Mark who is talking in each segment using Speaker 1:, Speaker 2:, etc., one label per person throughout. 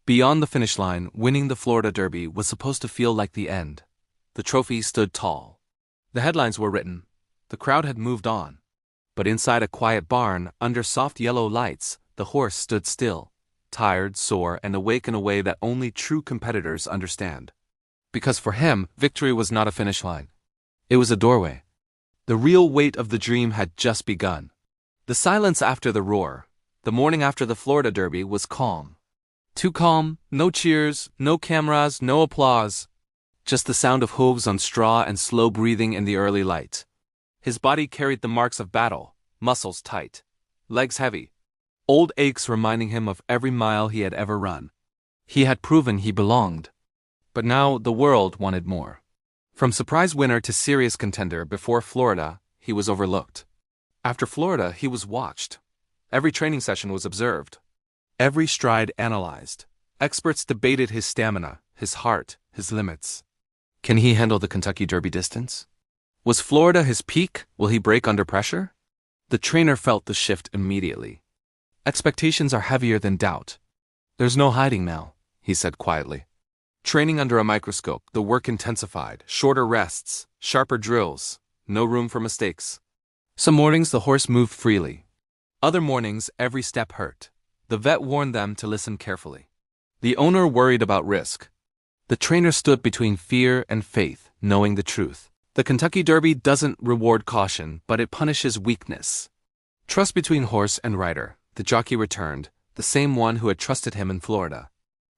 Speaker 1: Beyond the finish line, winning the Florida Derby was supposed to feel like the end. The trophy stood tall. The headlines were written. The crowd had moved on. But inside a quiet barn, under soft yellow lights, the horse stood still, tired, sore, and awake in a way that only true competitors understand. Because for him, victory was not a finish line. It was a doorway. The real weight of the dream had just begun. The silence after the roar, the morning after the Florida Derby, was calm. Too calm, no cheers, no cameras, no applause. Just the sound of hooves on straw and slow breathing in the early light. His body carried the marks of battle, muscles tight, legs heavy, old aches reminding him of every mile he had ever run. He had proven he belonged. But now the world wanted more. From surprise winner to serious contender before Florida, he was overlooked. After Florida, he was watched. Every training session was observed. Every stride analyzed. Experts debated his stamina, his heart, his limits. Can he handle the Kentucky Derby distance? Was Florida his peak? Will he break under pressure? The trainer felt the shift immediately. Expectations are heavier than doubt. There's no hiding now, he said quietly. Training under a microscope, the work intensified, shorter rests, sharper drills, no room for mistakes. Some mornings the horse moved freely. Other mornings every step hurt. The vet warned them to listen carefully. The owner worried about risk. The trainer stood between fear and faith, knowing the truth. The Kentucky Derby doesn't reward caution, but it punishes weakness. Trust between horse and rider. The jockey returned, the same one who had trusted him in Florida.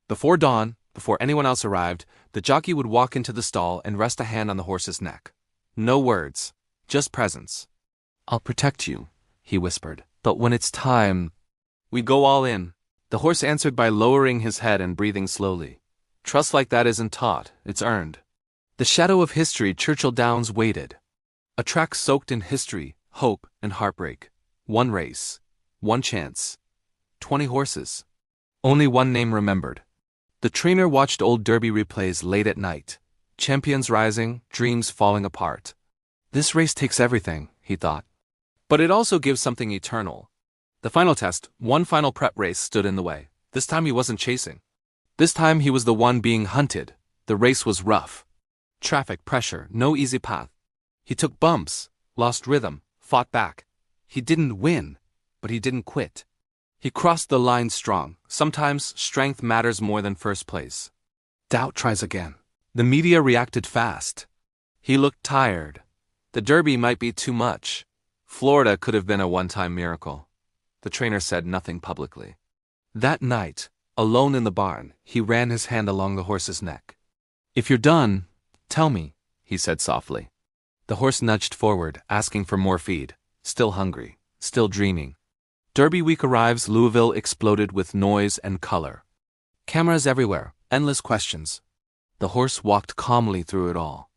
Speaker 1: Before dawn, before anyone else arrived, the jockey would walk into the stall and rest a hand on the horse's neck. No words, just presence. "I'll protect you," he whispered. "But when it's time, we go all in." The horse answered by lowering his head and breathing slowly. Trust like that isn't taught, it's earned. The shadow of history, Churchill Downs, waited. A track soaked in history, hope, and heartbreak. One race, one chance, 20 horses. Only one name remembered. The trainer watched old Derby replays late at night. Champions rising, dreams falling apart. This race takes everything, he thought. But it also gives something eternal. The final test, one final prep race, stood in the way. This time he wasn't chasing. This time he was the one being hunted. The race was rough. Traffic, pressure, no easy path. He took bumps, lost rhythm, fought back. He didn't win, but he didn't quit. He crossed the line strong. Sometimes strength matters more than first place. Doubt tries again. The media reacted fast. He looked tired. The Derby might be too much. Florida could have been a one-time miracle. The trainer said nothing publicly. That night, alone in the barn, he ran his hand along the horse's neck. "If you're done, tell me," he said softly. The horse nudged forward, asking for more feed. Still hungry, still dreaming. Derby week arrives. Louisville exploded with noise and color. Cameras everywhere, endless questions. The horse walked calmly through it all.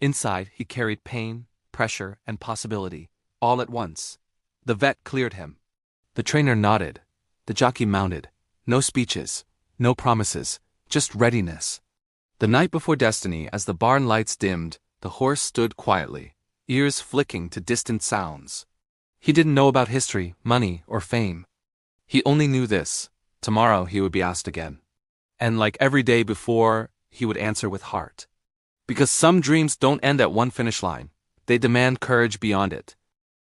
Speaker 1: Inside, he carried pain, pressure, and possibility, all at once. The vet cleared him. The trainer nodded. The jockey mounted. No speeches, no promises, just readiness. The night before destiny, as the barn lights dimmed, the horse stood quietly, ears flicking to distant sounds. He didn't know about history, money, or fame. He only knew this: tomorrow he would be asked again. And like every day before, he would answer with heart. Because some dreams don't end at one finish line. They demand courage beyond it.